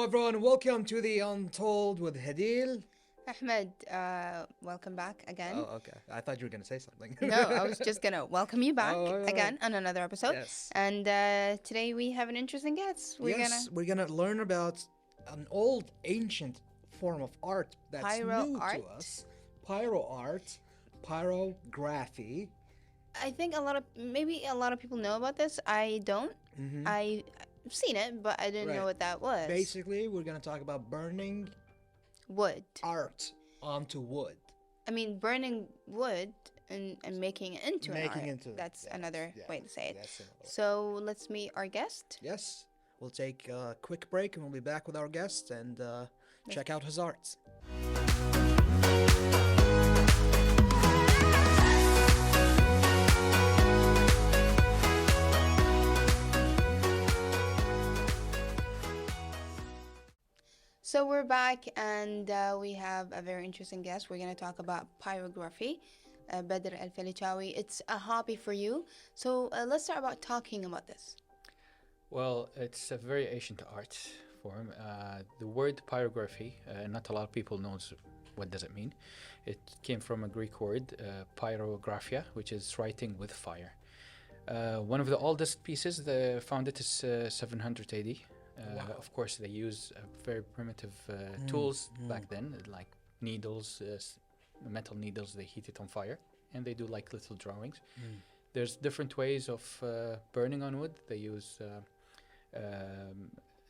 everyone, welcome to the Untold with Hadeel. Ahmed, welcome back again. Oh, okay. I thought you were going to say something. No, I was just gonna welcome you back Oh, again on another episode. yes. And today we have an interesting guest. We're going to learn about an old, ancient form of art that's Pyro new art? to us. Pyro art, pyrography. I think maybe a lot of people know about this. I don't. I've seen it, but I didn't Right. know what that was. Basically, we're going to talk about burning Wood. art onto wood. I mean, burning wood and making it into an Making art. into That's yes, another yeah, way to say it. that's another way. So let's meet our guest. Yes, we'll take a quick break and we'll be back with our guest and check out his art. So we're back and we have a very interesting guest. We're going to talk about pyrography. Badr Al-Failkawi, it's a hobby for you. So let's start about talking about this. Well, it's a very ancient art form. The word pyrography, not a lot of people knows what does it mean. It came from a Greek word, pyrographia, which is writing with fire. One of the oldest pieces, found it is 700 AD. Wow. Of course, they use very primitive tools back then, like needles, metal needles. They heat it on fire, and they do like little drawings. There's different ways of burning on wood. They use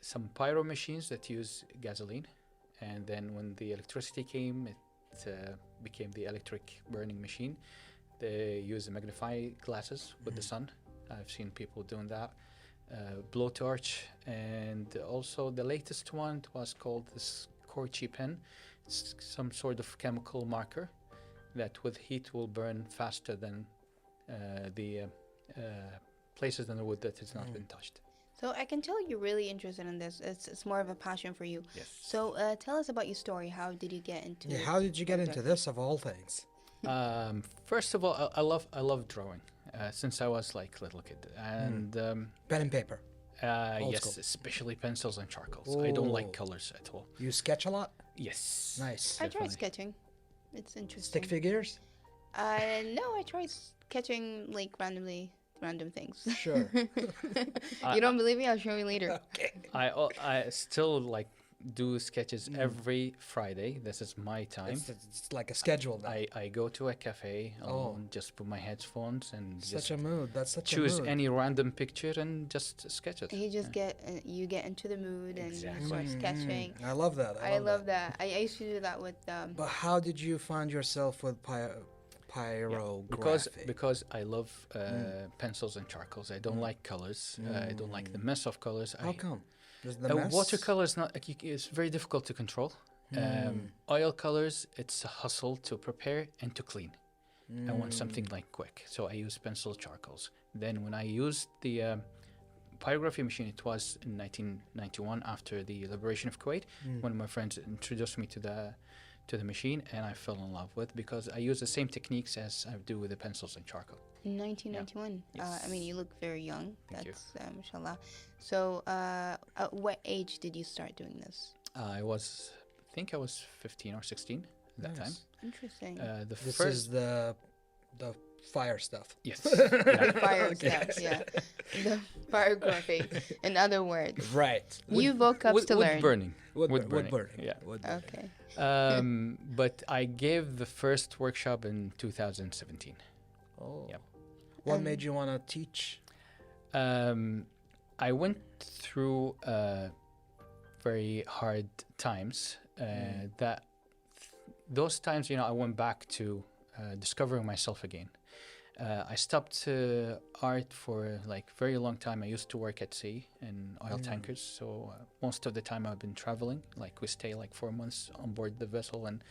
some pyro machines that use gasoline, and then when the electricity came, it became the electric burning machine. They use magnifying glasses with the sun. I've seen people doing that. Blowtorch, and also the latest one was called the scorchy pen. It's some sort of chemical marker that with heat will burn faster than the places in the wood that has not been touched. So I can tell you're really interested in this. It's more of a passion for you. Yes. So tell us about your story. How did you get into Yeah, how did you get into this of all things? First of all, I love drawing since I was like little kid, and Pen and paper. Old yes, school. especially pencils and charcoals. I don't like Ooh. colors at all. You sketch a lot? Yes. Nice. I tried definitely. sketching. It's interesting. Stick figures? No, I tried sketching like random things. Sure. You don't believe me? I'll show you later. Okay. I still like do sketches every Friday. This is my time. It's like a schedule now. I go to a cafe alone, just put my headphones and Such just a mood. That's such choose a mood. any random picture and just sketch it. You just you get into the mood and you start sketching. I love that. I love that. I used to do that with But how did you find yourself with pyrography? Because I love pencils and charcoals. I don't like colors. I don't like the mess of colors. How come? Just the mess? Watercolor is not. It's very difficult to control. Oil colors, it's a hustle to prepare and to clean. I want something like quick, so I use pencil charcoals. Then when I used the pyrography machine, it was in 1991 after the liberation of Kuwait. One of my friends introduced me to the machine, and I fell in love with because I use the same techniques as I do with the pencils and charcoal. in 1991. Yes. I mean, you look very young. Thank you. That's mashallah. So, at what age did you start doing this? I think I was 15 or 16 at that time. Nice. Interesting. The This first, is the fire stuff. yes, Fire Okay. stuff, yeah. The pyrography, in other words. Right. You woke up to wood learn. burning. Wood burning. burning. Yeah. Wood burning. Okay. But I gave the first workshop in 2017. Oh. Yep. What made you want to teach? I went through very hard times. Those times, I went back to discovering myself again. I stopped art for like very long time. I used to work at sea in oil tankers, so most of the time I've been traveling. Like we stay like 4 months on board the vessel and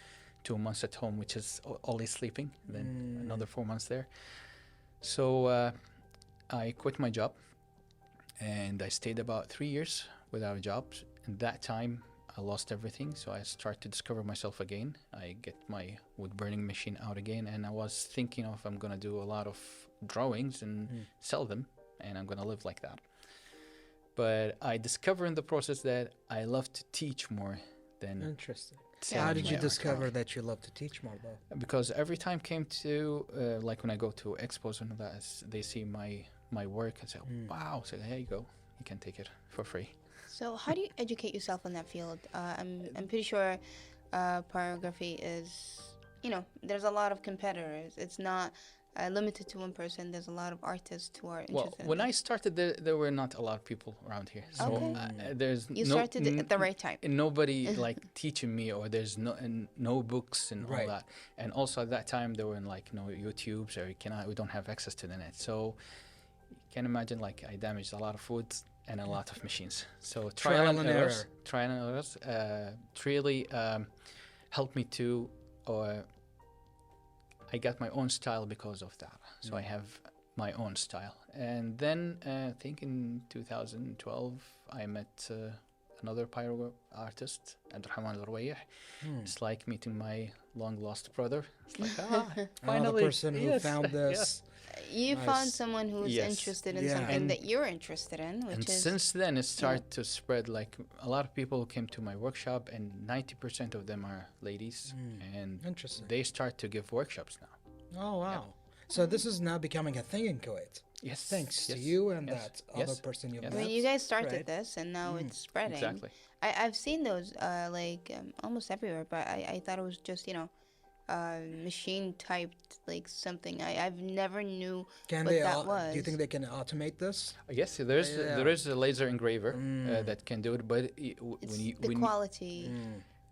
2 months at home, which is always sleeping. Then another 4 months there. So I quit my job, and I stayed about 3 years without a job. In that time, I lost everything, so I started to discover myself again. I get my wood burning machine out again, and I was thinking of I'm gonna do a lot of drawings and sell them, and I'm gonna live like that. But I discovered in the process that I love to teach more than Interesting. selling How did my you art. discover that you love to teach more, though? Because every time came to like when I go to expos and all that, they see my work and say, "Wow!" So here you go, you can take it for free. So how do you educate yourself in that field? I'm pretty sure pyrography is, there's a lot of competitors. It's not limited to one person. There's a lot of artists who are Well, interested in when I it. started, there were not a lot of people around here, so Okay. there's You started at the right time. nobody like teaching me, or there's no books and all Right. that. And also at that time there were like no YouTubes, or we don't have access to the net. So you can imagine, like, I damaged a lot of food and a lot of machines. So trial and errors really helped me to, or I got my own style because of that. So I have my own style. And then I think in 2012 I met another pyro artist, Abdurrahman al. It's like meeting my long lost brother. It's like, Another finally, person who yes, found this. You Nice. found someone who's Yes. interested in Yeah. something And- that you're interested in, which And is since then, it started to spread. Like, a lot of people came to my workshop, and 90% of them are ladies, and Interesting. they start to give workshops now. Oh, wow. So this is now becoming a thing in Kuwait. Yes, Thanks to yes, you and yes, that yes, other person you yes. I met. mean, you guys started Right. this, and now it's spreading. Exactly. I've seen those almost everywhere, but I thought it was just machine typed, like something. I've never knew Can what they? that Do you was. think they can automate this? Yes, Yeah. there is a laser engraver that can do it, but It's the quality.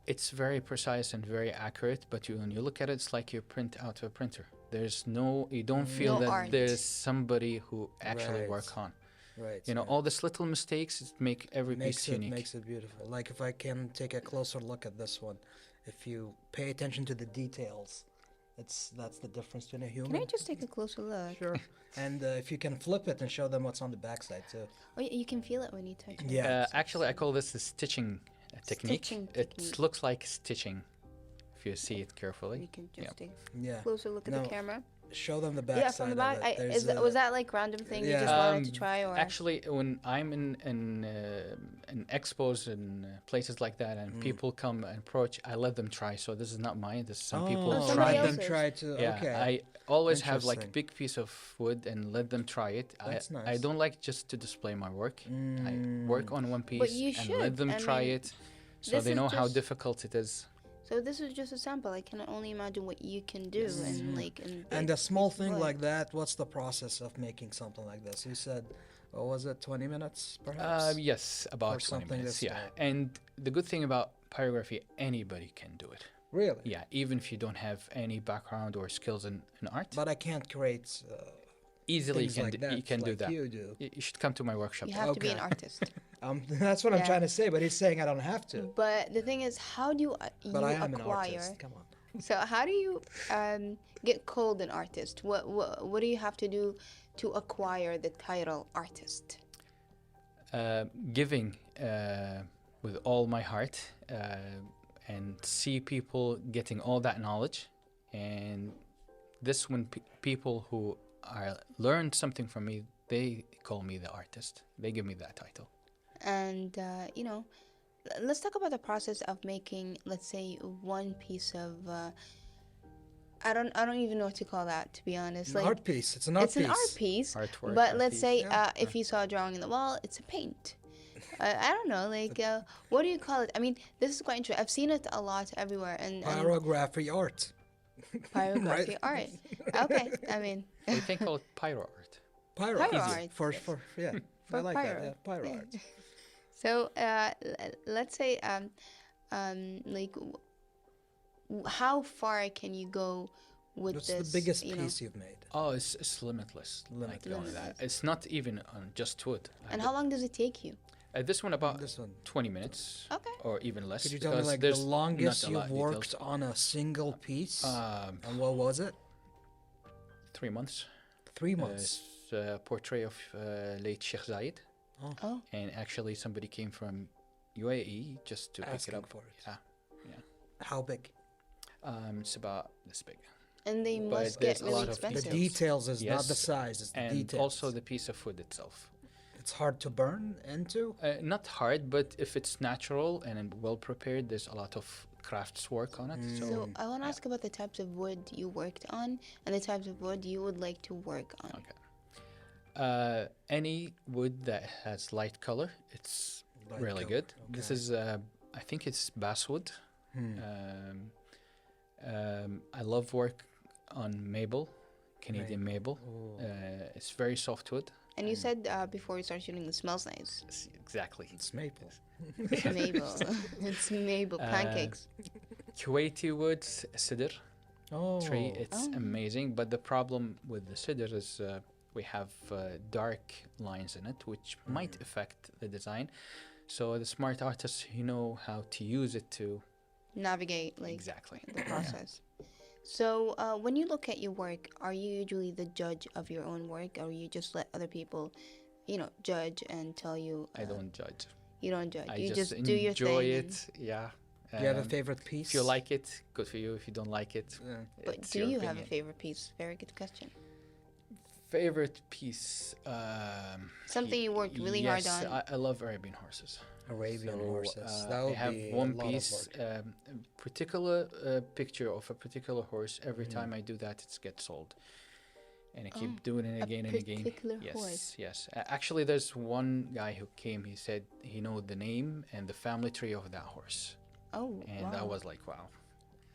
it's very precise and very accurate. But when you look at it, it's like you print out a printer. You don't feel No that art. there's somebody who actually Right. work on. Right. All this little mistakes make every piece unique. Makes it beautiful. Like if I can take a closer look at this one, if you pay attention to the details, that's the difference between a human. Can I just take a closer look? Sure. And if you can flip it and show them what's on the backside too. Oh, you can feel it when you touch it. Yeah. Actually, I call this the stitching technique. Stitching It technique. looks like stitching if you see it carefully. We can just take Yeah. a closer look at No, the camera. Show them the Yeah, backside. from the back. Of it. Was that like random thing you just Yeah. wanted to try, or Actually, when I'm in expos and places like that, and people come and approach, I let them try. So this is not mine. This is some people Oh, try somebody it. let them else's. try to. Yeah, Okay. I always have like Interesting. big piece of wood and let them try it. That's I nice. don't like just to display my work. I work on one piece But you and should. let them I try mean, it, so this they is know how just- difficult it is. so this is just a sample. I can only imagine what you can do, and like And a small big thing wood. like that, what's the process of making something like this? You said, what was it, 20 minutes perhaps? Yes, about Or 20 something minutes. this Yeah, small. and the good thing about pyrography, anybody can do it. Really? Yeah, even if you don't have any background or skills in art, But I can't create easily things like that you can do like that. you do. You should come to my workshop. You have to be an Okay. artist. That's what I'm Yeah. trying to say, but he's saying I don't have to. But the thing is, how do you But I am an acquire? artist. Come on. So how do you get called an artist? What do you have to do to acquire the title artist? Giving with all my heart and see people getting all that knowledge, and this when people who are learned something from me, they call me the artist. They give me that title. And let's talk about the process of making, let's say, one piece of. I don't even know what to call that, to be honest. An art piece. It's an art it's piece. an art piece. Artwork, But art let's piece. say Yeah. if you saw a drawing on the wall, it's a paint. I don't know, like what do you call it? I mean, this is quite interesting. I've seen it a lot everywhere, and Pyrography art. pyrography Right. art. Okay, I mean, We can call it pyro art. Pyro, Pyro art. art, For, yes. for yeah. For I like pyro. that. Yeah, pyro Yeah. art. so let's say like how far can you go with What's this? the biggest you know? piece you've made? Oh, it's limitless. Like Limitless. that. It's not even on just wood. And how long does it take you? This one about This one. 20 minutes. Okay. Or even less. Could you tell me because like the there's longest not a lot you've of worked on a single piece? details. And what was it? 3 months. 3 months. It's a portrait of late Sheikh Zayed. Oh, And actually somebody came from UAE just to pick Asking it up. for it. Yeah. How big? It's about this big. and they But must there's get a really lot of The expensive. Details. details is not the Yes, size, it's the And details. also the piece of wood itself. it's hard to burn into. Not hard, but if it's natural and well prepared, there's a lot of crafts work on it. So I want to yeah. ask about the types of wood you worked on and the types of wood you would like to work on. Okay. Any wood that has light color, it's Light really color, good. This okay. is, I think it's basswood. I love work on maple, Canadian maple. Ooh. It's very soft wood. And you said before you start shooting, it smells nice. Exactly. It's maple. It's maple. It's maple pancakes. Kuwaiti wood, cedar tree. Oh. It's amazing. But the problem with the cedar is we have dark lines in it, which might affect the design. So the smart artists, how to use it to Navigate like exactly the process. So when you look at your work, are you usually the judge of your own work, or you just let other people, judge and tell you? I don't judge. You don't judge. I You just do your enjoy thing. it. Yeah. Do you have a favorite piece? If you like it, good for you. If you don't like it, But it's do your you have a opinion. favorite piece? Very good question. Favorite piece? Something you worked really hard on. Yes, I love Arabian horses. Arabian So, horses. That I would have be one a lot piece, of work. a particular picture of a particular horse. Every time I do that, it gets sold, and I keep doing it again and again. particular Yes, horse. yes. Actually, there's one guy who came. He said he know the name and the family tree of that horse, Oh, and wow. I was like, wow.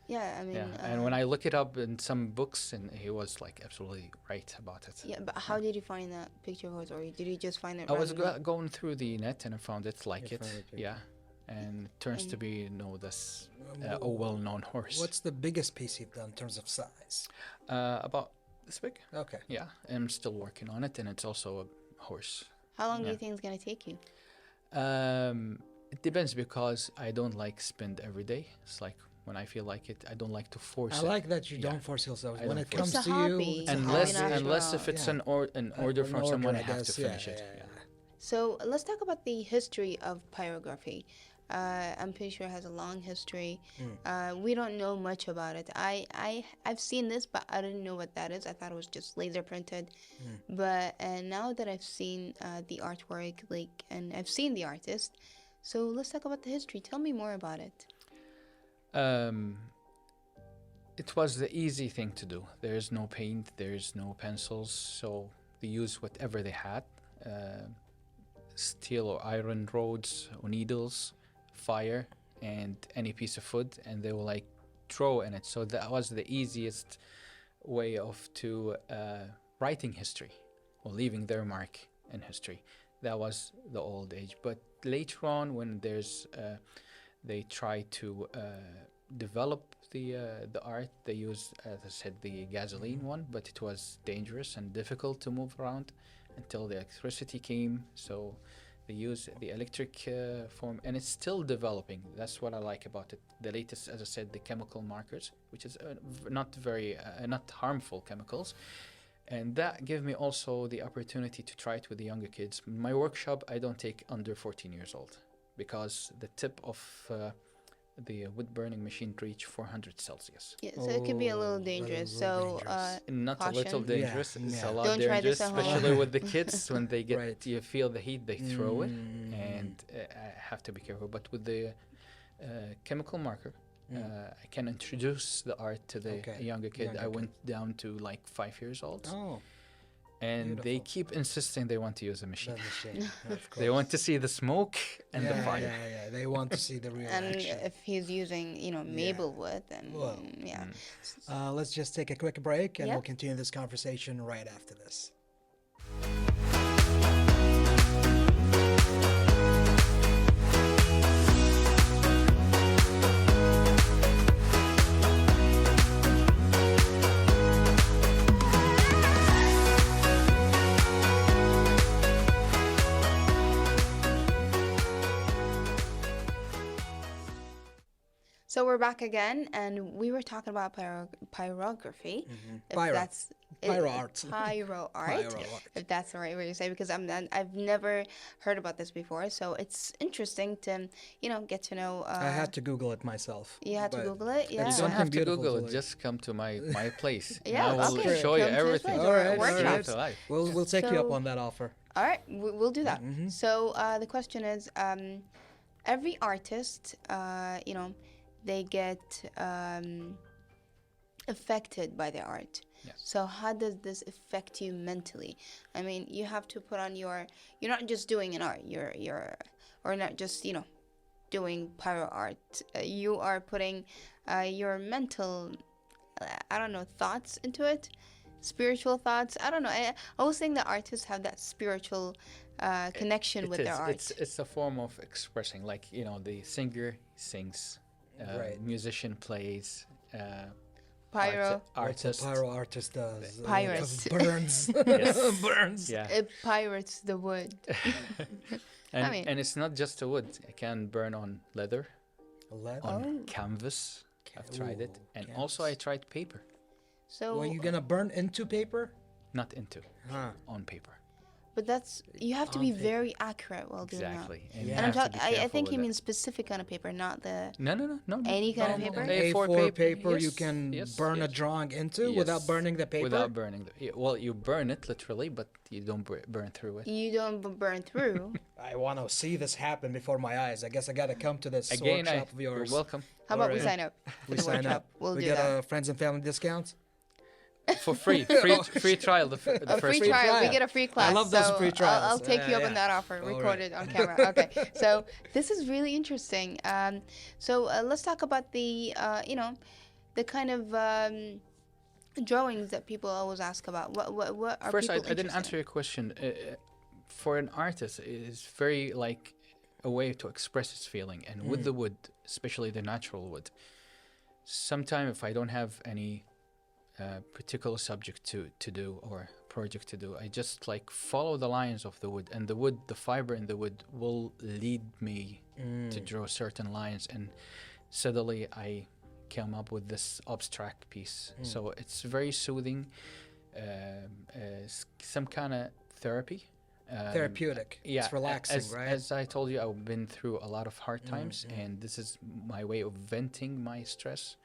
Yeah, I mean. Yeah, and when I look it up in some books, and he was like absolutely right about it. Yeah, but how did you find that picture of horse, or did you just find it? I was randomly? going through the net and I found it like You it. found it, Yeah, and it turns to be this a Wh- well-known horse. What's the biggest piece you've done in terms of size? About this big? Okay. Yeah, I'm still working on it, and it's also a horse. How long do Yeah. you think it's gonna take you? It depends because I don't like spend every day. It's like when I feel like it, I don't like to force I it. like that you Yeah. don't force yourself. I When don't it force comes It's a to you, hobby. it's a Unless, hobby. unless if it's Yeah. an order from someone, I have guess, to finish it. yeah. Yeah. So let's talk about the history of pyrography. I'm pretty sure it has a long history. We don't know much about it. I've seen this, but I didn't know what that is. I thought it was just laser printed. But now that I've seen the artwork, and I've seen the artist, so let's talk about the history. Tell me more about it. It was the easy thing to do. There's no paint, there's no pencils, so they used whatever they had. Steel or iron rods or needles, fire, and any piece of wood, and they will like draw in it. So that was the easiest way of writing history or leaving their mark in history. That was the old age. But later on, when they try to develop the art, they used, as I said, the gasoline one, but it was dangerous and difficult to move around until the electricity came. So they use the electric form, and it's still developing. That's what I like about it. The latest, as I said, the chemical markers, which is not harmful chemicals, and that gave me also the opportunity to try it with the younger kids. My workshop, I don't take under 14 years old because the tip of the wood burning machine reach 400 Celsius. Yeah, so it can be a little Oh, dangerous. a little So dangerous. Not caution. a little dangerous. Yeah, It's yeah. a lot Don't try this dangerous, at home. especially with the kids when they get Right. you feel the heat, they throw it, Mm. and I have to be careful. But with the chemical marker, I can introduce the art to the Okay, younger kid. younger I kid. went down to like 5 years old, Oh, and they beautiful. keep insisting they want to use a machine. the machine. Of They want to see the smoke and the yeah, fire. Yeah. They want to see the real and action. if he's using, maple wood, then Well, yeah. Let's just take a quick break, and Yeah. we'll continue this conversation right after this. So we're back again, and we were talking about pyrography. If Pyro. that's Pyro art. Pyro art. Pyro art. If that's the right way to say, because I've never heard about this before, so it's interesting to get to know. I had to Google it myself. You had to but Google it, yeah. You don't something have to beautiful Google to it. look. Just come to my place. Yeah, I will okay. show you Come to his everything. place All or right, workshop. all right. Life to life. We'll take you up So- on that offer. All right, we'll do that. Mhm. So the question is, every artist, they get affected by their art. Yes. So how does this affect you mentally? I mean, you have to put on you're not just doing an art, or not just, doing pyro art. You are putting your mental, I don't know, thoughts into it, spiritual thoughts. I don't know. I always think that artists have that spiritual connection with their art. It's a form of expressing, like, the singer sings, Right. musician plays, Pyro. What the artist. pyro artist does. Pirate. 'Cause burns. Yes. Burns. Yeah. It pirates the wood. And, mean- and it's not just the wood. It can burn on leather, Leather. on Oh. canvas. I've tried it. Ooh, And also I canvas. tried paper. So, Well, you gonna burn into paper? Not into, Huh. on paper. but you have to On be paper. very accurate while doing that. Exactly. Yeah. you And I'm have to talking. be I careful think with he that. means specific kind of paper, not the. No. Any kind of No, paper? An A4 A4 paper you yes, can yes, burn a yes. drawing into without Yes, burning the paper? Without burning well, you burn it literally, but you don't burn through it. You don't burn through. I want to see this happen before my eyes. I guess I gotta come to this Again, workshop of you're yours. welcome How about we Alright. sign up? We the sign workshop? up. We'll we do get that. a friends and family discount. for free, free trial. The A first free one. trial. We trial. get a free class. love those so free I'll trials. take you up Yeah, on that offer. All Record right. it on camera. Okay. So this is really interesting. So let's talk about the the kind of drawings that people always ask about. What are First, I people didn't answer interested your question. For an artist, it is very like a way to express his feeling, and with the wood, especially the natural wood. Sometimes, if I don't have any particular subject to do or project to do, I just like follow the lines of the wood, and the wood, the fiber in the wood, will lead me to draw certain lines, and suddenly I came up with this abstract piece. So it's very soothing, some kind of therapy. Therapeutic. Yeah, It's relaxing, as, right? As I told you, I've been through a lot of hard times, and this is my way of venting my stress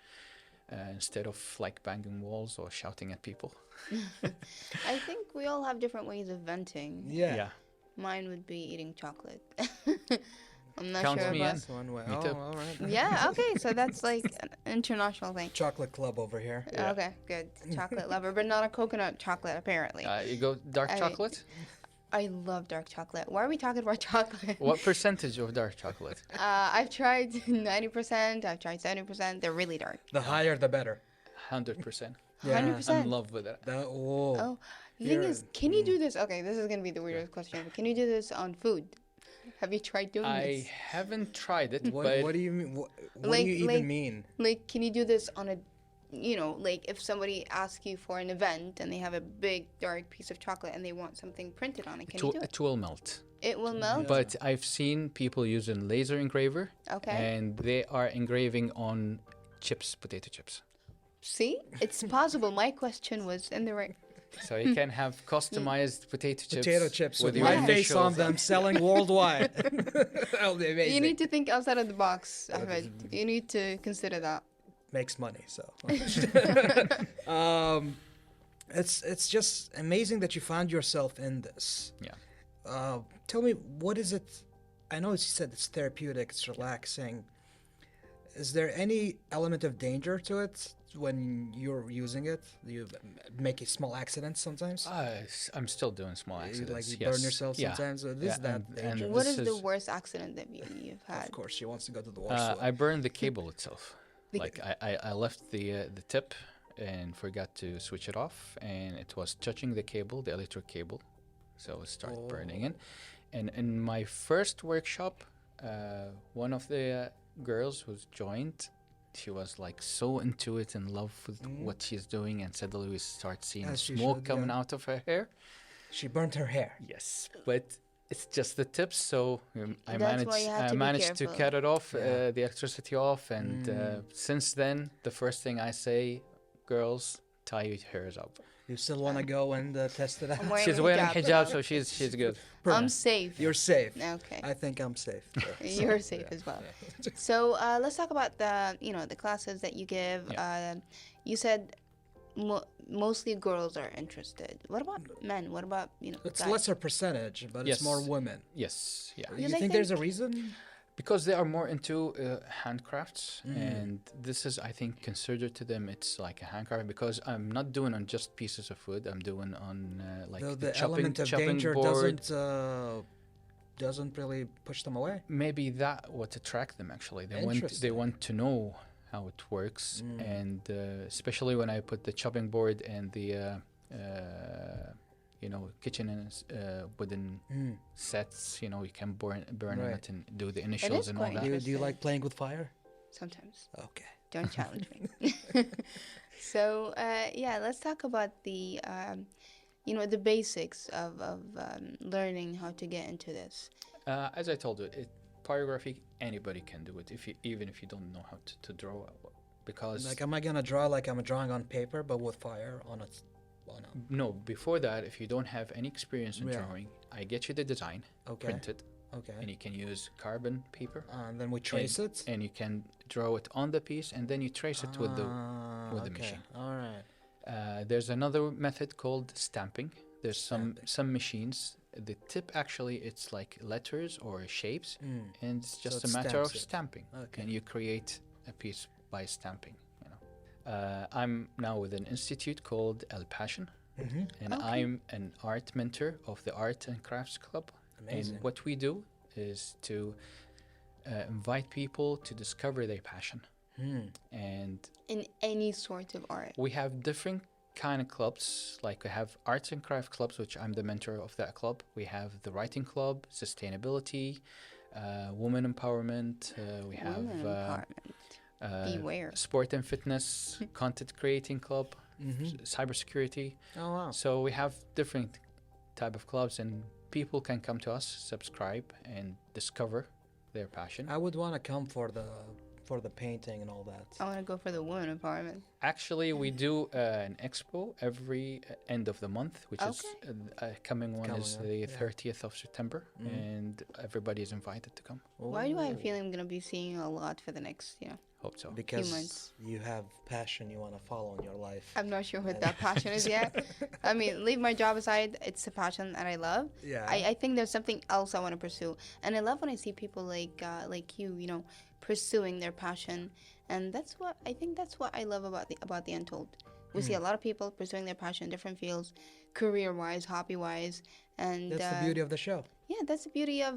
instead of like banging walls or shouting at people. I think we all have different ways of venting. yeah. Mine would be eating chocolate. I'm not Count sure me about. in. That's one way. Me Oh, too. all right. Yeah. Okay. So that's like an international thing. Chocolate club over here. Yeah. Okay. Good. Chocolate lover, but not a coconut chocolate apparently. You go dark I- chocolate? I love dark chocolate. Why are we talking about chocolate? What percentage of dark chocolate? I've tried 90%. I've tried 70%. They're really dark. The higher, the better. 100%. Yeah. 100%. I'm in love with it. Oh, the thing You're- is, can you do this? Okay, this is gonna be the weirdest question. But can you do this on food? Have you tried doing I this? haven't tried it, What, but what do you mean? What Like- do you even like- mean? Like, can you do this on a, like if somebody asks you for an event and they have a big dark piece of chocolate and they want something printed on it, can you do it? it will melt. It will melt. But I've seen people using laser engraver, Okay. and they are engraving on chips, potato chips. See, it's possible. My question was in the right. So you can have customized potato chips. Potato chips with your my face on initials. them, selling worldwide. That'll be amazing. You need to think outside of the box, Ahmed. You need to consider that. Makes money, so. It's just amazing that you found yourself in this. Yeah. Tell me, what is it? I know you said it's therapeutic, it's relaxing. Is there any element of danger to it when you're using it? Do you make a small accidents sometimes? I'm still doing small accidents. Like you yes. burn yourself Yeah. sometimes? So this is Yeah, that and danger. What this is the is- worst accident that you've had? Of course, she wants to go to the wash. I burned the cable itself. The- Like I left the tip and forgot to switch it off, and it was touching the cable, the electric cable, so it started burning in. And in my first workshop, one of the girls who's joined, she was like so into it, in love with what she's doing, and suddenly we start seeing As she smoke should, coming yeah. out of her hair. She burnt her hair. Yes, but it's just the tips, so I That's why you have to be managed to careful. cut it off, Yeah. the electricity off, and since then, the first thing I say, girls, tie your hairs up. You still want to go and test it out? I'm wearing She's a wearing hijab. hijab, so she's good. I'm safe. You're safe. Okay. I think I'm safe. You're safe as well. So let's talk about the the classes that you give. You said mostly girls are interested. What about men? What about, It's guys? lesser percentage, but Yes. it's more women. Yes, yeah. You Because I think there's a think- reason? Because they are more into handcrafts, Mm. and this is, I think, considered to them it's like a handcraft. Because I'm not doing on just pieces of wood. I'm doing on like Though the the chopping, element of chopping danger board. doesn't really push them away. Maybe that what attract them actually. They Interesting. want to know how it works, and especially when I put the chopping board and the kitchen and wooden sets. You can burn on Right. it and do the initials and all quite that. Do you Interesting. like playing with fire? Sometimes. Okay. Don't challenge me. So, let's talk about the basics of learning how to get into this. As I told you, pyrography, anybody can do it even if you don't know how to draw, because Like, am I gonna draw like I'm drawing on paper, but with fire on a? no, before that, if you don't have any experience in Yeah. drawing, I get you the design, Okay. print it, Okay. and you can use carbon paper, And then we trace it. and you can draw it on the piece, and then you trace it with the okay. machine. All right. There's another method called stamping. There's Stamping. some machines. The tip actually, it's like letters or shapes, and it's just it a matter of stamps it. stamping, Okay. and you create a piece by stamping. I'm now with an institute called Passion, and Okay. I'm an art mentor of the Art and Crafts Club. Amazing. And what we do is to invite people to discover their passion, and In any sort of art. we have different kind of clubs. Like we have arts and craft clubs, which I'm the mentor of that club. We have the writing club, sustainability, women empowerment. We have Women empowerment. Beware. sport and fitness, content creating club, cybersecurity. Oh wow. So we have different type of clubs, and people can come to us, subscribe, and discover their passion. I would want to come for the painting and all that. I want to go for the women empowerment. Actually, we do an expo every end of the month, which is coming one Coming is up, the yeah. 30th of September, and everybody is invited to come. Why do I Ooh. feel I'm going to be seeing you a lot for the next, Hope so. Because months. you have passion you want to follow in your life. I'm not sure what that passion is yet. I mean, leave my job aside. It's a passion that I love. Yeah. I think there's something else I want to pursue. And I love when I see people like you, pursuing their passion. And that's what I love about the Untold. We see a lot of people pursuing their passion in different fields, career-wise, hobby-wise. And That's the beauty of the show. yeah, that's the beauty of,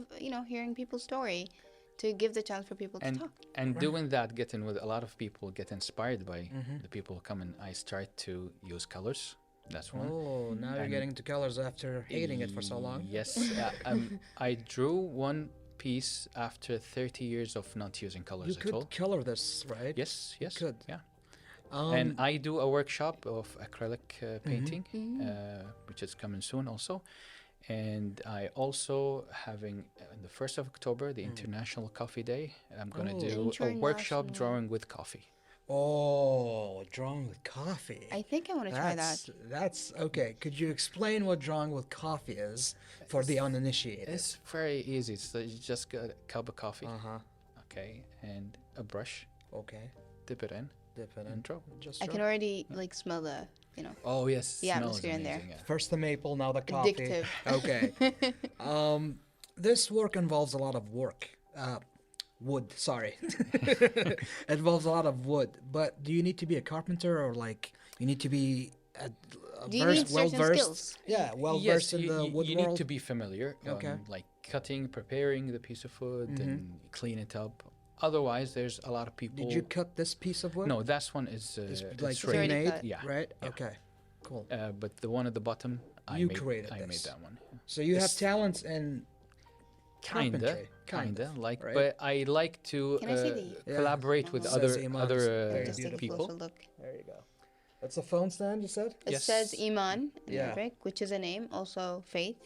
hearing people's story, to give the chance for people to talk. And doing that, getting with a lot of people, get inspired by the people who come, and I start to use colors. That's one. Oh, now you're And- getting to colors after hating it for so long. Yes. I drew one piece after 30 years of not using colors You at could all. color this, right? Yes, yes. could. Yeah. Um, And I do a workshop of acrylic painting, which is coming soon also. And I also having on the 1st of October, the International Coffee Day. I'm going to do a workshop International. drawing with coffee. oh, drawing with coffee. I think I want to try that. That's okay. Could you explain what drawing with coffee is for the uninitiated? It's very easy. So you just get a cup of coffee, Uh-huh. okay, and a brush, Okay. dip it in, Dip it in. and draw. Just I can draw. already smell the, Oh yes, The smells atmosphere in there. amazing, yeah. First the maple, now the coffee. addictive. Okay. This work involves a lot of work. Wood, sorry. It involves a lot of wood. But do you need to be a carpenter, or like you need to be Do you need certain skills? Yeah, well Yes, versed in the wood you world. need to be familiar. Okay. Like cutting, preparing the piece of wood, and clean it up. Otherwise, there's a lot of people. Did you cut this piece of wood? No, that one is It's it's like ready. already pre-made, cut. Yeah. right? Yeah. Okay, cool. But the one at the bottom, You created I this. made that one. So you have This- talents in carpentry, Kinda. Like, right? but I like to Can I see the- collaborate with Yeah. other Says Iman. other Very Just take a beautiful. people. closer look. There you go. That's a phone stand, you said? It Yes. says Iman in Yeah. Arabic, which is a name, also faith.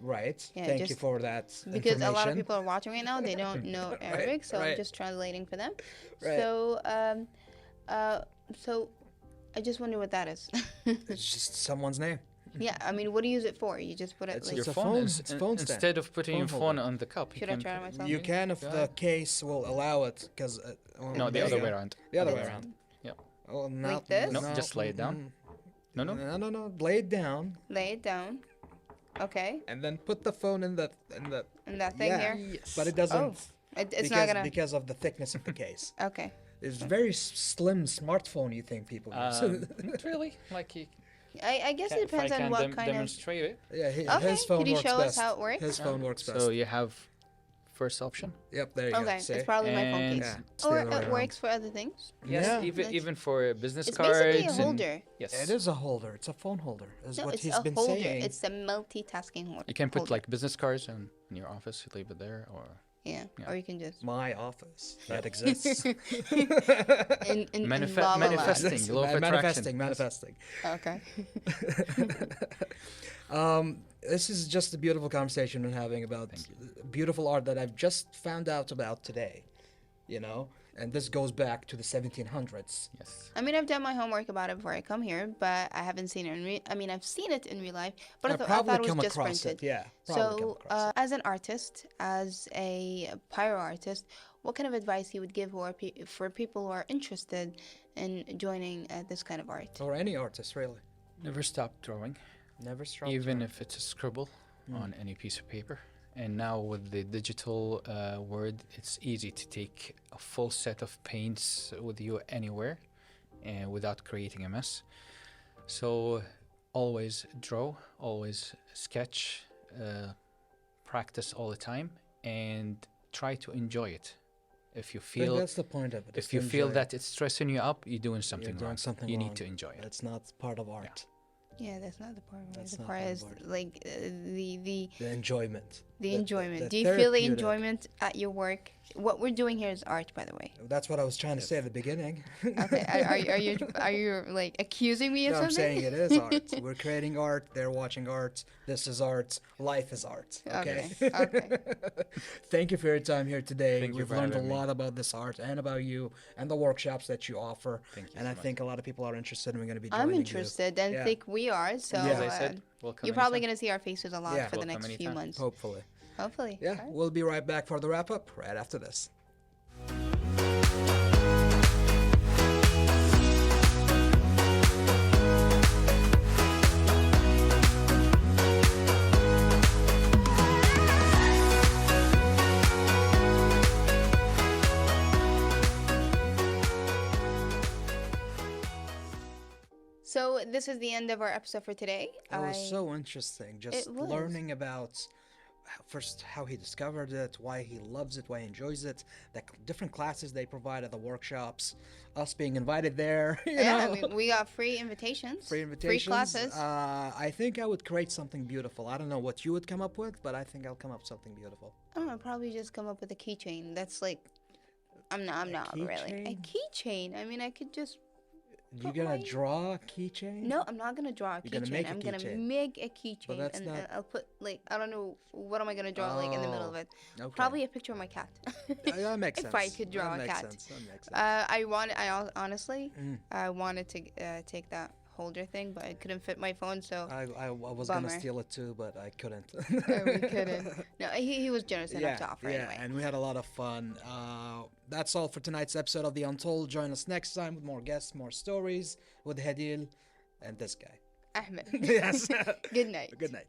Right. Yeah, Thank you just for that Because a lot of information. people are watching right now, they don't know Arabic, so right. I'm just translating for them. Right. So I just wonder what that is. It's just someone's name. Yeah, I mean, what do you use it for? You just put it It's like. your Your phone. phone, It's phone stand. instead of putting your Phone phone holder. on the cup. Should I try it myself? You can if Go the ahead. case will allow it, because No, the other way around. The other way This around. Yeah. Oh, not, this? No, just lay it down. No, no. No. Lay it down Lay it down. Okay. and then put the phone in the And that thing yeah. here. Yes. But it doesn't. Oh, it's not gonna. Because of the thickness of the case. Okay. It's very slim smartphone. You think people use? Not really. Like you, I guess it if I depends on can what kind of. demonstrate it. Yeah, Okay, his phone could you works show us best. how it works? His phone works best. So you have first option. Yep, there you go. Okay, See? it's probably my phone And- case. Yeah, it's the Or other way it around. works for other things. Yes, Yeah. even for business It's cards. basically a and- holder. Yes. It is a holder. It's a phone holder. Is No, what it's he's a been holder. saying. It's a multitasking holder. You can put holder. like business cards in your office. You leave it there, or Yeah. Yeah. Or you can just My office that exists. in manifesting. Yes, Law of attraction. manifesting. Okay. This is just a beautiful conversation we're having about beautiful art that I've just found out about today. You know, and this goes back to the 1700s. Yes. I mean, I've done my homework about it before I come here, but I haven't seen it I mean, I've seen it in real life, but I I've thought probably it come was just across printed. it. Yeah, probably come So, across it. as an artist, as a pyro artist, what kind of advice you would give for people who are interested in joining this kind of art? Or any artist, really. Never stop drawing, Never stop. even if it's a scribble on any piece of paper. And now with the digital world, it's easy to take a full set of paints with you anywhere, and without creating a mess. So always draw, always sketch, practice all the time, and try to enjoy it. If you I think feel that's the point of it. is if to you feel enjoy that it's stressing you up, you're doing something doing wrong. something you wrong. need to enjoy it. It's not part of art. Yeah, that's not the part. That's The not part part of is art. like the The enjoyment. enjoyment. the Do you feel the therapeutic. enjoyment at your work? What we're doing here is art, by the way. That's what I was trying to say at the beginning. Okay, are you like accusing me of No, I'm something? saying it is art. We're creating art. They're watching art. This is art. Life is art. Okay. Okay. Thank you for your time here today. Thank you We've for learned a having me. lot about this art and about you and the workshops that you offer. Thank you And so I much. think a lot of people are interested, and we're going to be joining I'm you. interested, and Yeah. think we are. So Yeah. As I said, welcome. you're probably anytime. gonna see our faces a lot Yeah. for the Welcome next few anytime. months. Hopefully. Hopefully. Yeah, Alright. we'll be right back for the wrap up right after this. So this is the end of our episode for today. It was so interesting, just It was. learning about first how he discovered it, why he loves it, why he enjoys it, the different classes they provide at the workshops, us being invited there. You Yeah, know? I mean, we got free invitations, Free invitations. free classes. I think I would create something beautiful. I don't know what you would come up with, but I think I'll come up with something beautiful. I don't know, probably just come up with a keychain. That's like, I'm not really a keychain. I mean, I could just. You Put gonna my- draw a keychain? No, I'm not gonna draw a You're gonna keychain. make a I'm gonna keychain. make a keychain, that's and not- I'll put like I don't know what am I gonna draw like in the middle of it. Okay. Probably a picture of my cat. Yeah, that makes if sense. I could draw That a makes cat. sense. That makes sense. Honestly, Mm. I wanted to take that holder thing, but it couldn't fit my phone, so I was gonna Bummer. steal it too, but I couldn't. we couldn't. No, he was generous enough to offer anyway. and we had a lot of fun. That's all for tonight's episode of The Untold. Join us next time with more guests, more stories with Hadeel and this guy. Ahmed. Yes. Good night. Good night.